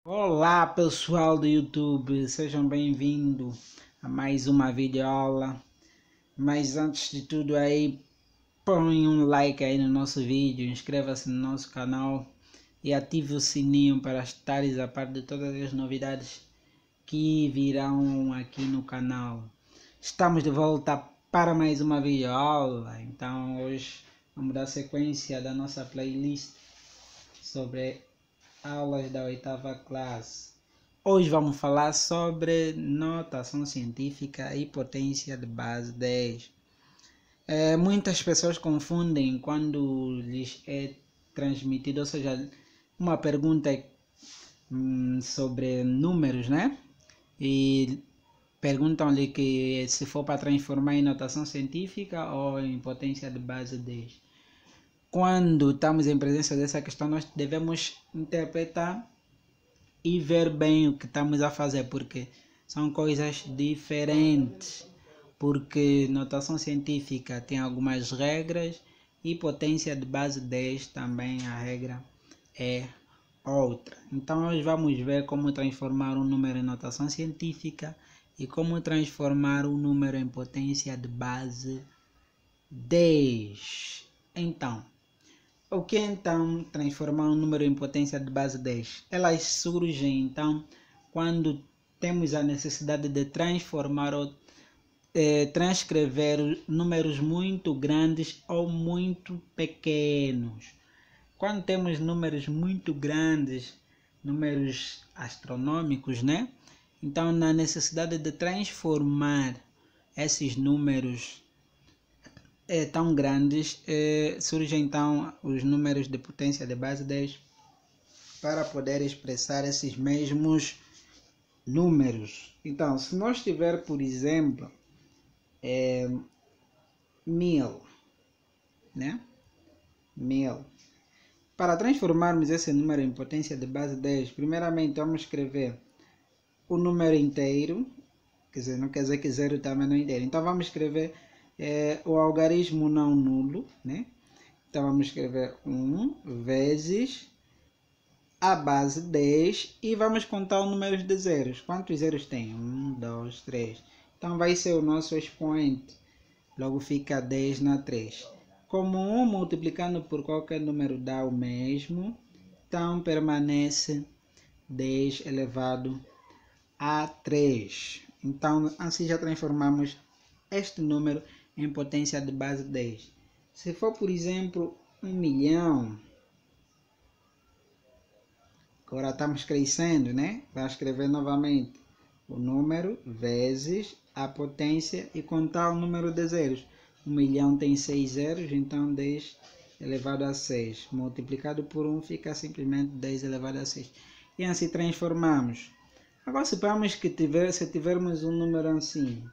Olá pessoal do YouTube, sejam bem-vindos a mais uma videoaula. Mas antes de tudo aí, põe um like aí no nosso vídeo, inscreva-se no nosso canal e ative o sininho para estares a par de todas as novidades que virão aqui no canal. Estamos de volta para mais uma videoaula, então hoje vamos dar sequência da nossa playlist sobre aulas da oitava classe. Hoje vamos falar sobre notação científica e potência de base 10. Muitas pessoas confundem quando lhes é transmitido, ou seja, uma pergunta sobre números, né? E perguntam-lhe que se for para transformar em notação científica ou em potência de base 10. Quando estamos em presença dessa questão, nós devemos interpretar e ver bem o que estamos a fazer, porque são coisas diferentes. Porque notação científica tem algumas regras e potência de base 10 também a regra é outra. Então nós vamos ver como transformar um número em notação científica e como transformar um número em potência de base 10. Então, o que então transformar um número em potência de base 10? Elas surgem então quando temos a necessidade de transformar ou transcrever números muito grandes ou muito pequenos. Quando temos números muito grandes, números astronômicos, né? Então, na necessidade de transformar esses números tão grandes, surgem então os números de potência de base 10 para poder expressar esses mesmos números. Então, se nós tiver, por exemplo, 1000, né? 1000. Para transformarmos esse número em potência de base 10, primeiramente vamos escrever o número inteiro, quer dizer, não quer dizer que zero também não é inteiro. Então vamos escrever o algarismo não nulo, né? Então vamos escrever 1 vezes a base 10 e vamos contar o número de zeros. Quantos zeros tem? 1, 2, 3. Então vai ser o nosso expoente. Logo fica 10 na 3. Como 1 multiplicando por qualquer número dá o mesmo, então permanece 10 elevado a 3. Então assim já transformamos este número em potência de base 10. Se for, por exemplo, 1 milhão, agora estamos crescendo, né? Vai escrever novamente o número vezes a potência e contar o número de zeros. 1 milhão tem 6 zeros, então 10 elevado a 6. Multiplicado por 1 fica simplesmente 10 elevado a 6. E assim transformamos. Agora suponhamos que se tivermos um número assim,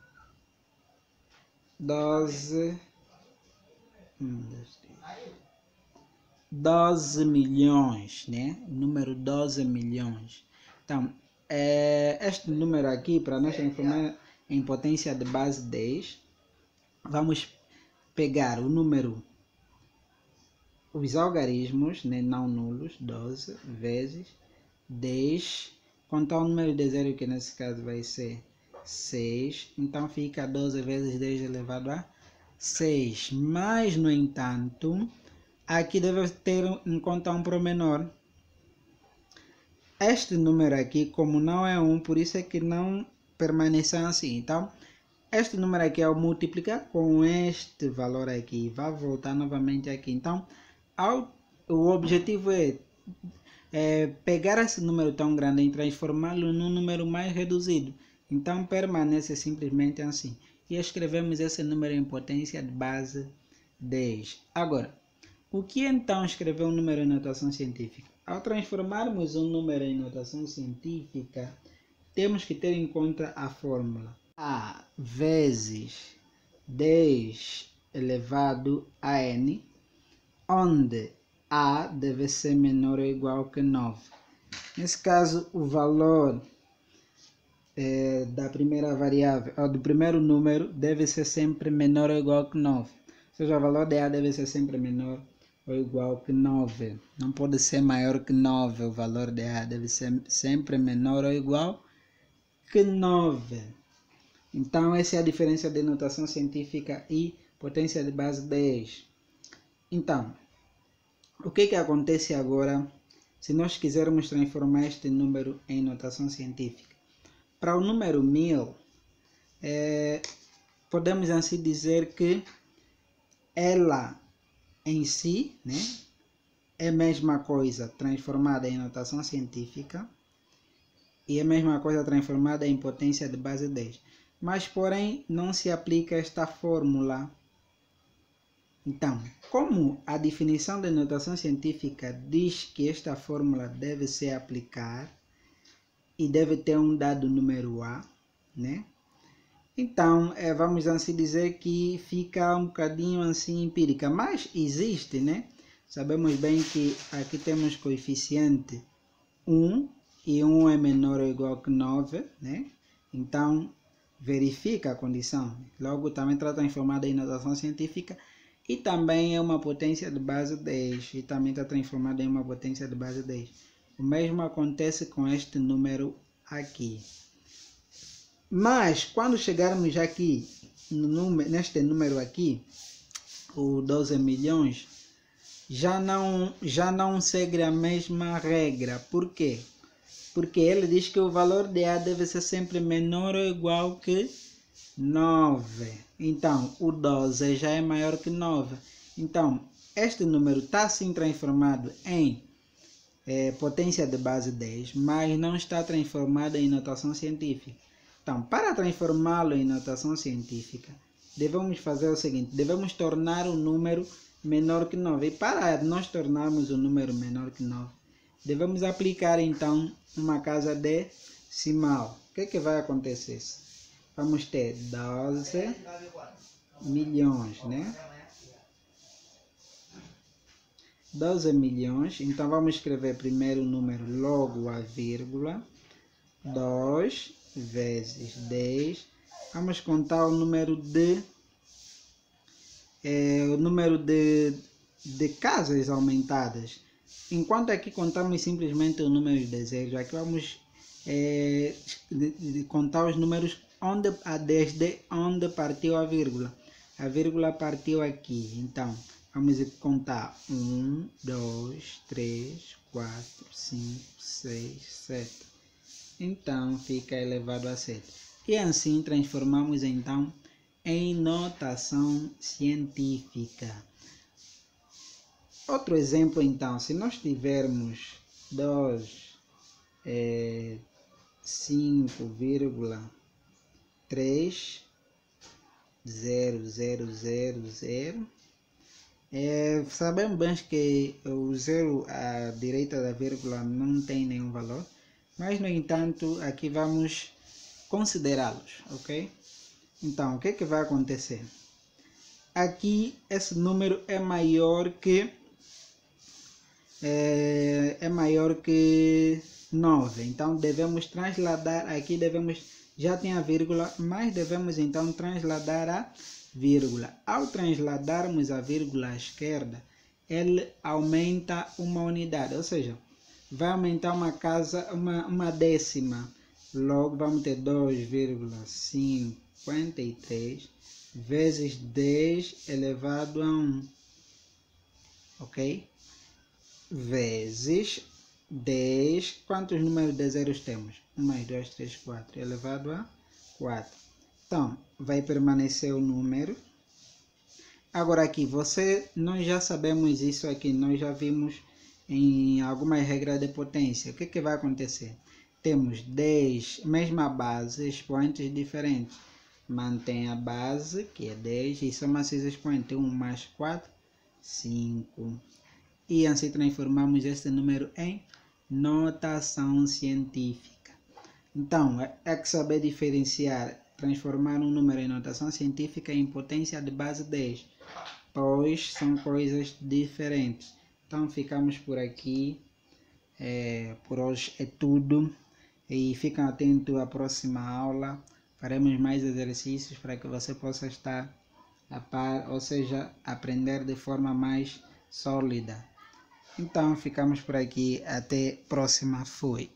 12 milhões, né? Número 12 milhões. Então, este número aqui, para nós transformar em potência de base 10, vamos pegar o número, os algarismos, né, não nulos, 12 vezes 10, contar o número de zero, que nesse caso vai ser 6, então fica 12 vezes 10 elevado a 6. Mas, no entanto, aqui deve ter em conta um promenor. Este número aqui, como não é 1, por isso é que não permanece assim. Então, este número aqui, ao multiplicar com este valor aqui, vai voltar novamente aqui. Então, o objetivo é pegar esse número tão grande e transformá-lo num número mais reduzido. Então permanece simplesmente assim. E escrevemos esse número em potência de base 10. Agora, o que então escrever um número em notação científica? Ao transformarmos um número em notação científica, temos que ter em conta a fórmula A vezes 10 elevado a n, onde A deve ser menor ou igual que 9. Nesse caso, o valor da primeira variável, ou do primeiro número, deve ser sempre menor ou igual que 9. Ou seja, o valor de A deve ser sempre menor ou igual que 9. Não pode ser maior que 9 o valor de A, deve ser sempre menor ou igual que 9. Então, essa é a diferença de notação científica e potência de base 10. Então, o que acontece agora se nós quisermos transformar este número em notação científica? Para o número 1000, podemos assim dizer que ela em si, né, é a mesma coisa transformada em notação científica e a mesma coisa transformada em potência de base 10. Mas, porém, não se aplica esta fórmula. Então, como a definição de notação científica diz que esta fórmula deve ser aplicada e deve ter um dado número A, né? Então, vamos assim dizer que fica um bocadinho assim empírica, mas existe, né? Sabemos bem que aqui temos coeficiente 1 e 1 é menor ou igual que 9, né? Então, verifica a condição. Logo, também está transformada em notação científica e também é uma potência de base 10 e também está transformada em uma potência de base 10. O mesmo acontece com este número aqui. Mas, quando chegarmos aqui, neste número aqui, o 12 milhões, já não segue a mesma regra. Por quê? Porque ele diz que o valor de A deve ser sempre menor ou igual que 9. Então, o 12 já é maior que 9. Então, este número está sim transformado em potência de base 10, mas não está transformado em notação científica. Então, para transformá-lo em notação científica, devemos fazer o seguinte: devemos tornar o número menor que 9. E para nós tornarmos o número menor que 9, devemos aplicar então uma casa decimal. O que vai acontecer? Vamos ter 12 milhões, né? 12 milhões. Então vamos escrever primeiro o número, logo a vírgula. 2 vezes 10. Vamos contar o número de casas aumentadas. Enquanto aqui contamos simplesmente o número de zeros, aqui vamos contar os números desde onde partiu a vírgula. A vírgula partiu aqui. Então, vamos contar 1, 2, 3, 4, 5, 6, 7. Então, fica elevado a 7. E assim transformamos então em notação científica. Outro exemplo então, se nós tivermos 5,30000, sabemos bem que o zero à direita da vírgula não tem nenhum valor, mas no entanto aqui vamos considerá-los, ok? Então, o que vai acontecer? Aqui esse número é maior que 9, então devemos trasladar, aqui já tem a vírgula, mas devemos então trasladar a vírgula. Ao transladarmos a vírgula à esquerda, ele aumenta uma unidade, ou seja, vai aumentar uma décima. Logo vamos ter 2,53 vezes 10 elevado a 1, ok? Vezes 10, quantos números de zeros temos? 1 mais 2, 3, 4, elevado a 4. Então, vai permanecer o número. Agora aqui, nós já sabemos isso aqui, nós já vimos em algumas regras de potência. O que vai acontecer? Temos 10, mesma base, expoentes diferentes. Mantém a base, que é 10, e soma-se os expoentes. 1 mais 4, 5. E assim transformamos este número em notação científica. Então, é que saber diferenciar, transformar um número em notação científica em potência de base 10, pois são coisas diferentes. Então, ficamos por aqui. Por hoje é tudo. E fiquem atentos à próxima aula. Faremos mais exercícios para que você possa estar a par, ou seja, aprender de forma mais sólida. Então ficamos por aqui, até próxima, fui.